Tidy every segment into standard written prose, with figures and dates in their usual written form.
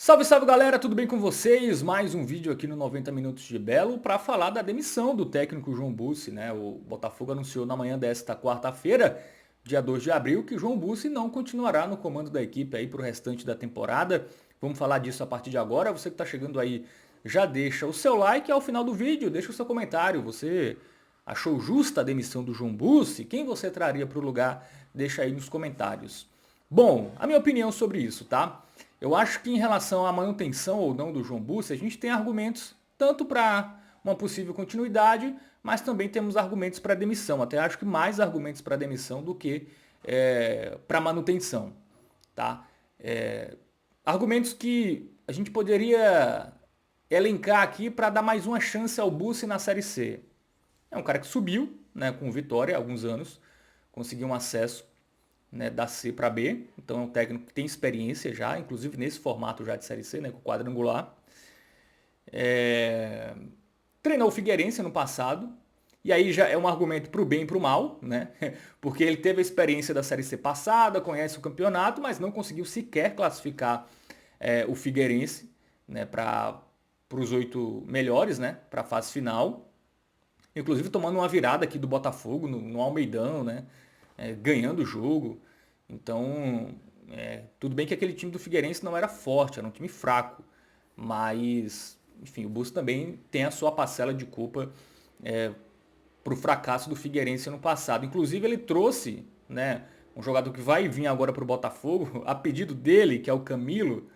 Salve, salve galera, tudo bem com vocês? Mais um vídeo aqui no 90 Minutos de Belo para falar da demissão do técnico João Bussi, né? O Botafogo anunciou na manhã desta quarta-feira, dia 2 de abril, que João Bussi não continuará no comando da equipe aí para o restante da temporada. Vamos falar disso a partir de agora. Você que está chegando aí, já deixa o seu like ao final do vídeo, deixa o seu comentário. Você achou justa a demissão do João Bussi? Quem você traria para o lugar? Deixa aí nos comentários. Bom, a minha opinião sobre isso, tá? Eu acho que em relação à manutenção ou não do João Bussi, a gente tem argumentos tanto para uma possível continuidade, mas também temos argumentos para demissão. Até acho que mais argumentos para demissão do que para manutenção, tá? Argumentos que a gente poderia elencar aqui para dar mais uma chance ao Bussi na Série C. É um cara que subiu, né, com Vitória há alguns anos, conseguiu um acesso, né, da C para B, então é um técnico que tem experiência já, inclusive nesse formato já de Série C, né, com quadrangular. Treinou o Figueirense no passado, e aí já é um argumento para o bem e para o mal, né? Porque ele teve a experiência da Série C passada, conhece o campeonato, mas não conseguiu sequer classificar o Figueirense, né, para os 8 melhores, né, para a fase final. Inclusive tomando uma virada aqui do Botafogo no Almeidão, né? Ganhando o jogo. Então, tudo bem que aquele time do Figueirense não era forte, era um time fraco. Mas, enfim, o Bussi também tem a sua parcela de culpa para o fracasso do Figueirense no passado. Inclusive, ele trouxe, né, um jogador que vai vir agora para o Botafogo, a pedido dele, que é o Camilo,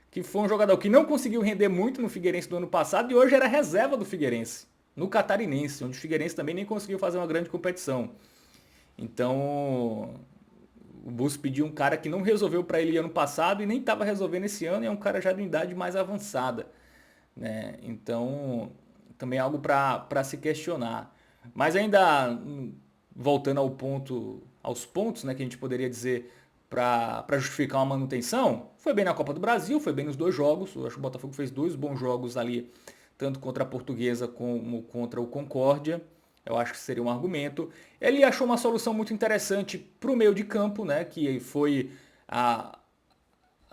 que foi um jogador que não conseguiu render muito no Figueirense do ano passado e hoje era reserva do Figueirense, no Catarinense, onde o Figueirense também nem conseguiu fazer uma grande competição. Então, o Bussi pediu um cara que não resolveu para ele ano passado e nem estava resolvendo esse ano, e é um cara já de idade mais avançada, né? Então, também é algo para se questionar. Mas ainda voltando aos pontos, né, que a gente poderia dizer para justificar uma manutenção, foi bem na Copa do Brasil, foi bem nos 2 jogos. Eu acho que o Botafogo fez 2 bons jogos ali, tanto contra a Portuguesa como contra o Concórdia. Eu acho que seria um argumento. Ele achou uma solução muito interessante para o meio de campo, né, que foi a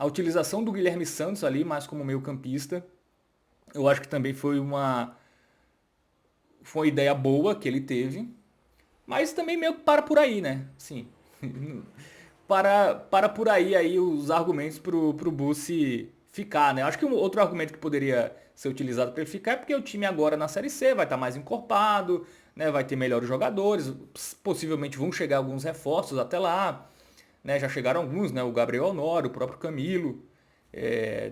utilização do Guilherme Santos ali, mais como meio campista. Eu acho que também foi uma ideia boa que ele teve, mas também meio que para por aí, né? Sim. para por aí os argumentos pro Bussi ficar, né? Acho que um outro argumento que poderia ser utilizado para ele ficar é porque o time agora na Série C vai estar mais encorpado, né? Vai ter melhores jogadores, possivelmente vão chegar alguns reforços até lá, né? Já chegaram alguns, né? O Gabriel Honório, o próprio Camilo,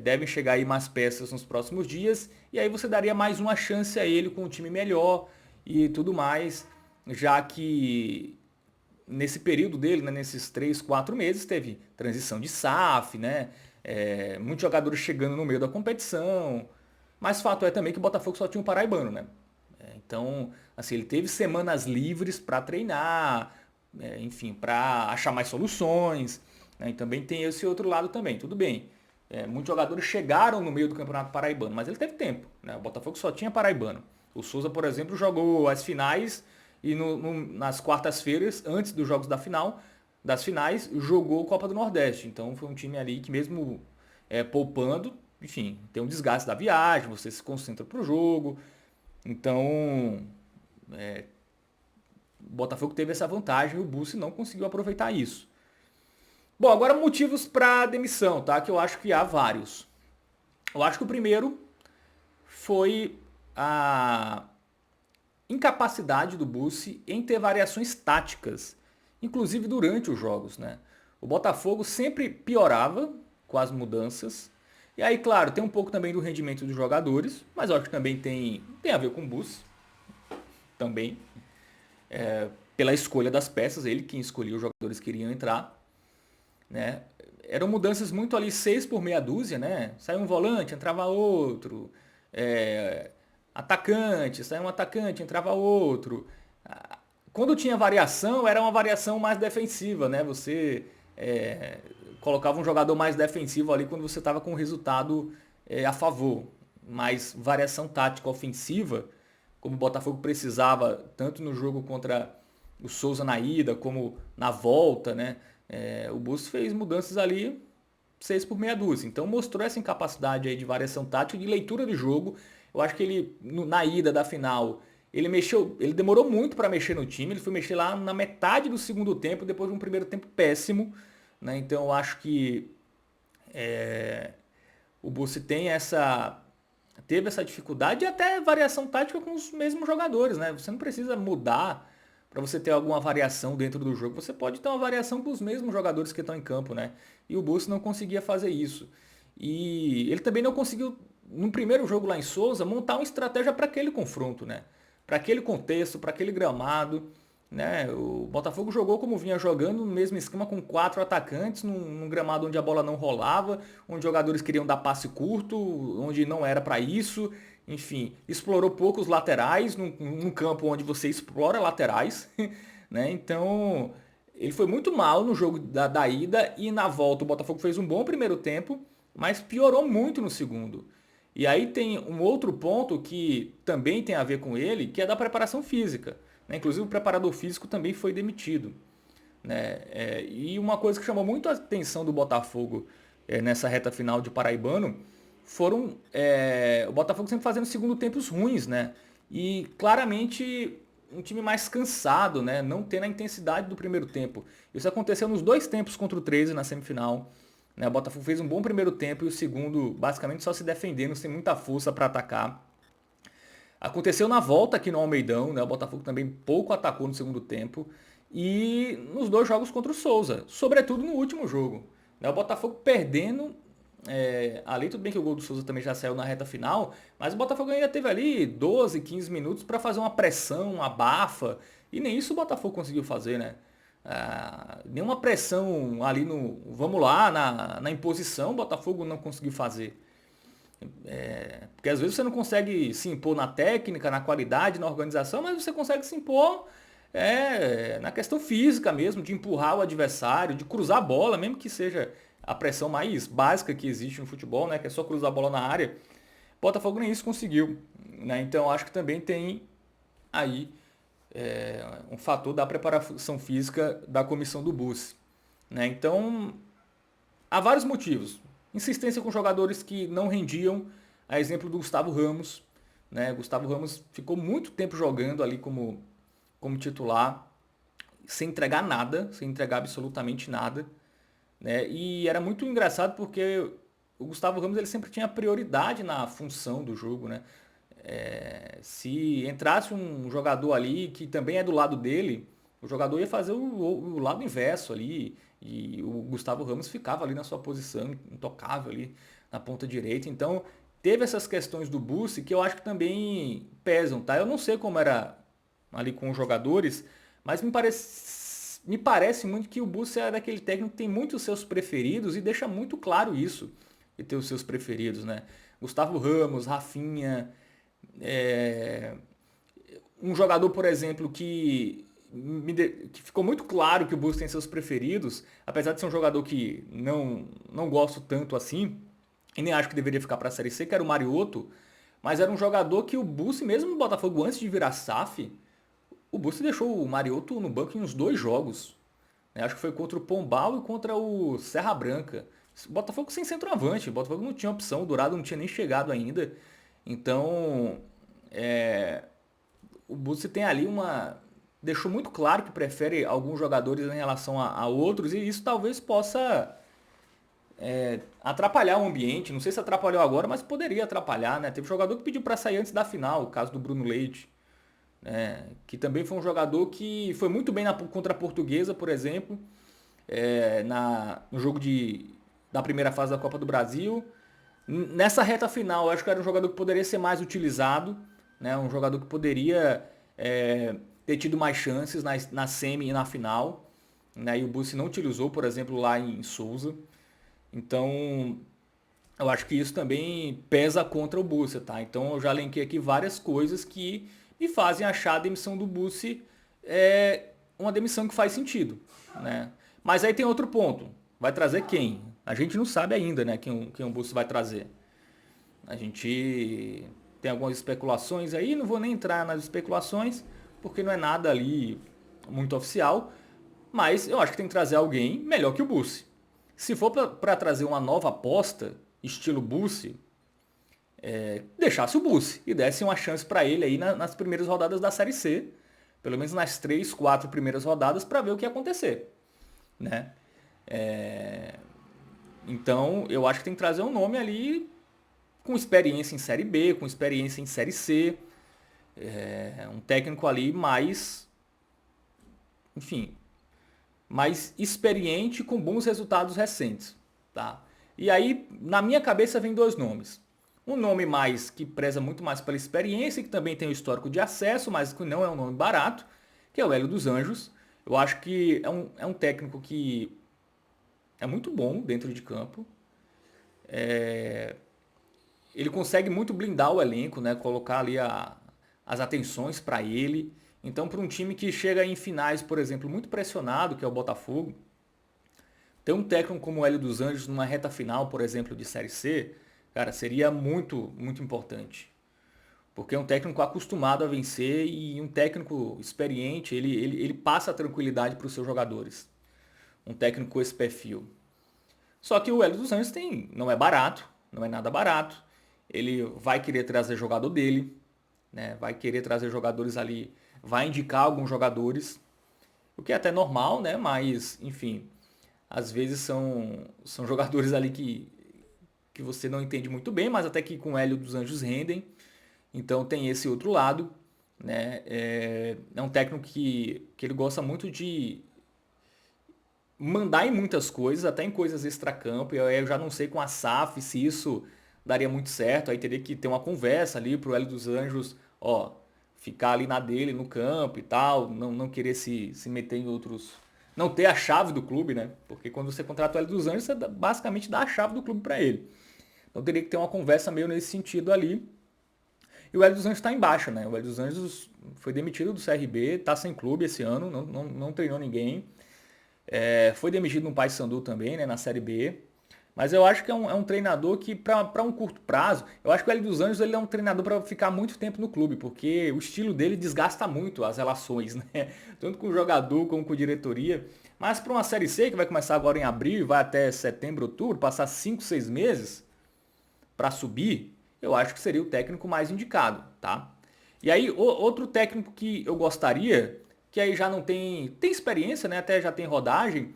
devem chegar aí mais peças nos próximos dias, e aí você daria mais uma chance a ele com um time melhor e tudo mais, já que nesse período dele, né, nesses 3, 4 meses, teve transição de SAF, né? Muitos jogadores chegando no meio da competição. Mas fato é também que o Botafogo só tinha um paraibano, né? Então, assim, ele teve semanas livres para treinar, enfim, para achar mais soluções, né? E também tem esse outro lado também, tudo bem. Muitos jogadores chegaram no meio do Campeonato Paraibano, mas ele teve tempo, né? O Botafogo só tinha paraibano. O Souza, por exemplo, jogou as finais e nas quartas-feiras, antes dos jogos das finais, jogou Copa do Nordeste. Então foi um time ali que mesmo poupando, enfim, tem um desgaste da viagem, você se concentra pro jogo. Então, o Botafogo teve essa vantagem e o Bussi não conseguiu aproveitar isso. Bom, agora motivos para demissão, tá? Que eu acho que há vários. Eu acho que o primeiro foi a incapacidade do Bussi em ter variações táticas, inclusive durante os jogos, né? O Botafogo sempre piorava com as mudanças. E aí, claro, tem um pouco também do rendimento dos jogadores, mas eu acho que também tem a ver com o Bussi, também, pela escolha das peças, ele quem escolhia os jogadores que iriam entrar, né? Eram mudanças muito ali 6 por meia dúzia, né? Saiu um volante, entrava outro. É, atacante, saiu um atacante, entrava outro. Quando tinha variação, era uma variação mais defensiva, né? Você colocava um jogador mais defensivo ali quando você estava com o resultado a favor. Mas variação tática ofensiva, como o Botafogo precisava, tanto no jogo contra o Souza na ida, como na volta, né? O Bussi fez mudanças ali 6 por meia dúzia. Então mostrou essa incapacidade aí de variação tática, de leitura de jogo. Eu acho que ele, na ida da final, ele demorou muito para mexer no time, ele foi mexer lá na metade do segundo tempo, depois de um primeiro tempo péssimo, né? Então eu acho que o Bussi teve essa dificuldade e até variação tática com os mesmos jogadores, né? Você não precisa mudar para você ter alguma variação dentro do jogo. Você pode ter uma variação com os mesmos jogadores que estão em campo, né? E o Bussi não conseguia fazer isso. E ele também não conseguiu, no primeiro jogo lá em Souza, montar uma estratégia para aquele confronto, né? Para aquele contexto, para aquele gramado, né? O Botafogo jogou como vinha jogando, no mesmo esquema com 4 atacantes, num gramado onde a bola não rolava, onde jogadores queriam dar passe curto, onde não era para isso. Enfim, explorou pouco os laterais, num campo onde você explora laterais, né? Então, ele foi muito mal no jogo da ida e na volta o Botafogo fez um bom primeiro tempo, mas piorou muito no segundo. E aí tem um outro ponto que também tem a ver com ele, que é da preparação física, né? Inclusive o preparador físico também foi demitido, né? E uma coisa que chamou muito a atenção do Botafogo nessa reta final de Paraibano foram o Botafogo sempre fazendo segundo tempos ruins, né? E claramente um time mais cansado, né? Não tendo a intensidade do primeiro tempo. Isso aconteceu nos 2 tempos contra o 13 na semifinal, né? O Botafogo fez um bom primeiro tempo e o segundo basicamente só se defendendo, sem muita força para atacar. Aconteceu na volta aqui no Almeidão, né? O Botafogo também pouco atacou no segundo tempo. E nos 2 jogos contra o Souza, sobretudo no último jogo, né? O Botafogo perdendo ali, tudo bem que o gol do Souza também já saiu na reta final, mas o Botafogo ainda teve ali 12, 15 minutos para fazer uma pressão, uma abafa, e nem isso o Botafogo conseguiu fazer, né? Nenhuma pressão ali no vamos lá, na imposição, o Botafogo não conseguiu fazer. Porque às vezes você não consegue se impor na técnica, na qualidade, na organização, mas você consegue se impor na questão física mesmo, de empurrar o adversário, de cruzar a bola, mesmo que seja a pressão mais básica que existe no futebol, né, que é só cruzar a bola na área. Botafogo nem isso conseguiu, né? Então acho que também tem aí um fator da preparação física da comissão do Bussi, né? Então há vários motivos. Insistência com jogadores que não rendiam, a exemplo do Gustavo Ramos, né? Gustavo Ramos ficou muito tempo jogando ali como titular, sem entregar nada, sem entregar absolutamente nada, né? E era muito engraçado porque o Gustavo Ramos ele sempre tinha prioridade na função do jogo, né? Se entrasse um jogador ali que também é do lado dele, o jogador ia fazer o lado inverso ali, e o Gustavo Ramos ficava ali na sua posição, intocável ali na ponta direita. Então teve essas questões do Bussi que eu acho que também pesam, tá? Eu não sei como era ali com os jogadores, mas me parece muito que o Bussi é daquele técnico que tem muitos seus preferidos e deixa muito claro isso, de ter os seus preferidos, né? Gustavo Ramos, Rafinha, um jogador, por exemplo, que ficou muito claro que o Bussi tem seus preferidos, apesar de ser um jogador que não gosto tanto assim, e nem acho que deveria ficar para a Série C, que era o Mariotto, mas era um jogador que o Bussi, mesmo no Botafogo antes de virar SAF, o Bussi deixou o Mariotto no banco em uns 2 jogos. Né? Acho que foi contra o Pombal e contra o Serra Branca. O Botafogo sem centroavante, o Botafogo não tinha opção, o Dourado não tinha nem chegado ainda. Então, o Bussi tem ali deixou muito claro que prefere alguns jogadores em relação a outros, e isso talvez possa atrapalhar o ambiente. Não sei se atrapalhou agora, mas poderia atrapalhar, né? Teve jogador que pediu para sair antes da final, o caso do Bruno Leite, né? Que também foi um jogador que foi muito bem contra a Portuguesa, por exemplo, no jogo da primeira fase da Copa do Brasil. Nessa reta final, eu acho que era um jogador que poderia ser mais utilizado, né? Um jogador que poderia ter tido mais chances na semi e na final, né? E o Bussi não utilizou, por exemplo, lá em Souza. Então, eu acho que isso também pesa contra o Bussi, tá? Então, eu já elenquei aqui várias coisas que me fazem achar a demissão do Bussi uma demissão que faz sentido, né? Mas aí tem outro ponto. Vai trazer quem? A gente não sabe ainda, né, quem o Bussi vai trazer. A gente tem algumas especulações aí, não vou nem entrar nas especulações, porque não é nada ali muito oficial, mas eu acho que tem que trazer alguém melhor que o Bussi. Se for para trazer uma nova aposta, estilo Bussi, deixasse o Bussi e desse uma chance para ele aí nas primeiras rodadas da Série C, pelo menos nas 3, 4 primeiras rodadas, para ver o que ia acontecer, né? Então, eu acho que tem que trazer um nome ali com experiência em Série B, com experiência em Série C, um técnico ali mais, enfim, mais experiente com bons resultados recentes, tá? E aí, na minha cabeça, vem dois nomes. Um nome mais que preza muito mais pela experiência, que também tem o histórico de acesso, mas que não é um nome barato, que é o Hélio dos Anjos. Eu acho que é um técnico que é muito bom dentro de campo. Ele consegue muito blindar o elenco, né? Colocar ali as atenções para ele. Então, para um time que chega em finais, por exemplo, muito pressionado, que é o Botafogo, ter um técnico como o Hélio dos Anjos numa reta final, por exemplo, de Série C, cara, seria muito, muito importante. Porque é um técnico acostumado a vencer e um técnico experiente, ele passa a tranquilidade para os seus jogadores. Um técnico com esse perfil. Só que o Hélio dos Anjos não é barato, não é nada barato. Ele vai querer trazer jogador dele, né? Vai querer trazer jogadores ali, vai indicar alguns jogadores, o que é até normal, né? Mas, enfim, às vezes são jogadores ali que você não entende muito bem, mas até que com o Hélio dos Anjos rendem. Então tem esse outro lado, né? É um técnico que ele gosta muito de mandar em muitas coisas, até em coisas extracampo. E eu já não sei com a SAF se isso daria muito certo. Aí teria que ter uma conversa ali pro Hélio dos Anjos, ó, ficar ali na dele, no campo e tal, não querer se meter em outros. Não ter a chave do clube, né? Porque quando você contrata o Hélio dos Anjos, você basicamente dá a chave do clube para ele. Então teria que ter uma conversa meio nesse sentido ali. E o Hélio dos Anjos está em baixa, né? O Hélio dos Anjos foi demitido do CRB, tá sem clube esse ano, não treinou ninguém. Foi demitido no Paysandu também, né, na Série B. Mas eu acho que é um treinador que, para um curto prazo, eu acho que o Hélio dos Anjos ele é um treinador para ficar muito tempo no clube, porque o estilo dele desgasta muito as relações, né? Tanto com o jogador como com a diretoria. Mas para uma Série C, que vai começar agora em abril e vai até setembro, outubro, passar 5, 6 meses para subir, eu acho que seria o técnico mais indicado, tá? E aí, outro técnico que eu gostaria, que aí já não tem experiência, né? Até já tem rodagem,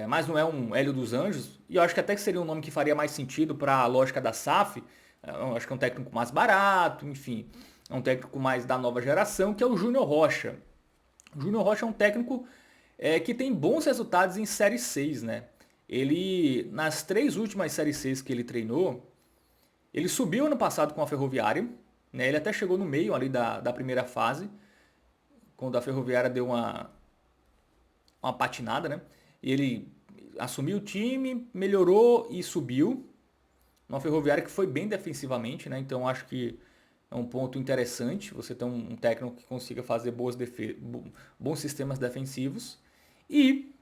mas não é um Hélio dos Anjos, e eu acho que até que seria um nome que faria mais sentido para a lógica da SAF. Eu acho que é um técnico mais barato, enfim, é um técnico mais da nova geração, que é o Júnior Rocha. O Júnior Rocha é um técnico que tem bons resultados em Série 6, né? Ele, nas 3 últimas Série 6 que ele treinou, ele subiu ano passado com a Ferroviária, né? Ele até chegou no meio ali da primeira fase, quando a Ferroviária deu uma patinada, né? E ele assumiu o time, melhorou e subiu. Uma Ferroviária que foi bem defensivamente, né? Então acho que é um ponto interessante você ter um técnico que consiga fazer bons sistemas defensivos. E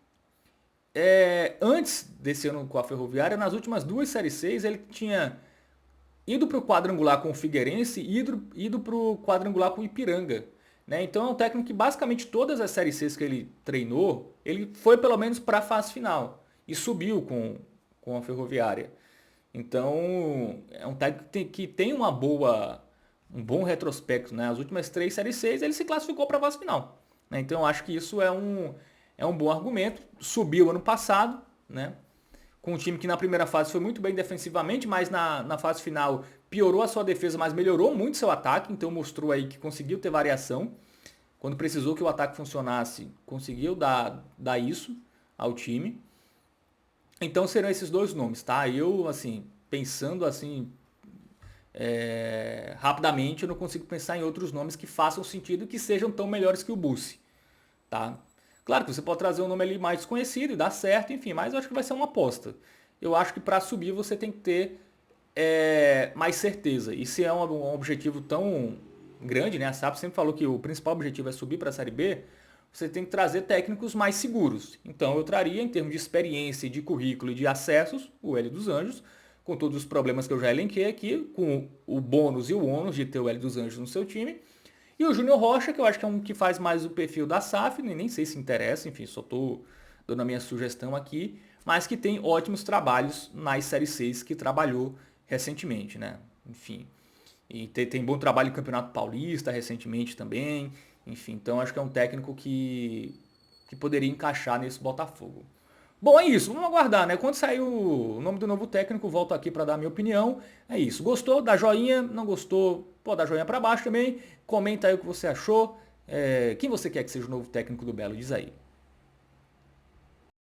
antes desse ano com a Ferroviária, nas últimas 2 Série 6, ele tinha ido para o quadrangular com o Figueirense e ido para o quadrangular com o Ipiranga. Né? Então é um técnico que basicamente todas as Séries Cs que ele treinou, ele foi pelo menos para a fase final e subiu com a Ferroviária. Então é um técnico que tem um bom retrospecto. Né? As últimas 3 Séries Cs ele se classificou para a fase final. Né? Então eu acho que isso é um bom argumento. Subiu ano passado, né? Com um time que na primeira fase foi muito bem defensivamente, mas na fase final piorou a sua defesa, mas melhorou muito seu ataque, então mostrou aí que conseguiu ter variação. Quando precisou que o ataque funcionasse, conseguiu dar isso ao time. Então serão esses dois nomes, tá? Eu, assim, pensando assim, rapidamente, eu não consigo pensar em outros nomes que façam sentido e que sejam tão melhores que o Bussi, tá? Claro que você pode trazer um nome ali mais desconhecido e dar certo, enfim, mas eu acho que vai ser uma aposta. Eu acho que para subir você tem que ter mais certeza. E se é um objetivo tão grande, né? A SAP sempre falou que o principal objetivo é subir para a Série B, você tem que trazer técnicos mais seguros. Então eu traria, em termos de experiência, de currículo e de acessos, o Hélio dos Anjos, com todos os problemas que eu já elenquei aqui, com o bônus e o ônus de ter o Hélio dos Anjos no seu time. E o Júnior Rocha, que eu acho que é um que faz mais o perfil da SAF, nem sei se interessa, enfim, só estou dando a minha sugestão aqui. mas que tem ótimos trabalhos nas Séries Cs que trabalhou recentemente, né? Enfim, e tem bom trabalho no Campeonato Paulista recentemente também. Enfim, então acho que é um técnico que poderia encaixar nesse Botafogo. Bom, é isso. Vamos aguardar, né? Quando sair o nome do novo técnico, volto aqui para dar a minha opinião. É isso. Gostou? Dá joinha. Não gostou? Pô, dá joinha para baixo também. Comenta aí o que você achou. Quem você quer que seja o novo técnico do Belo? Diz aí.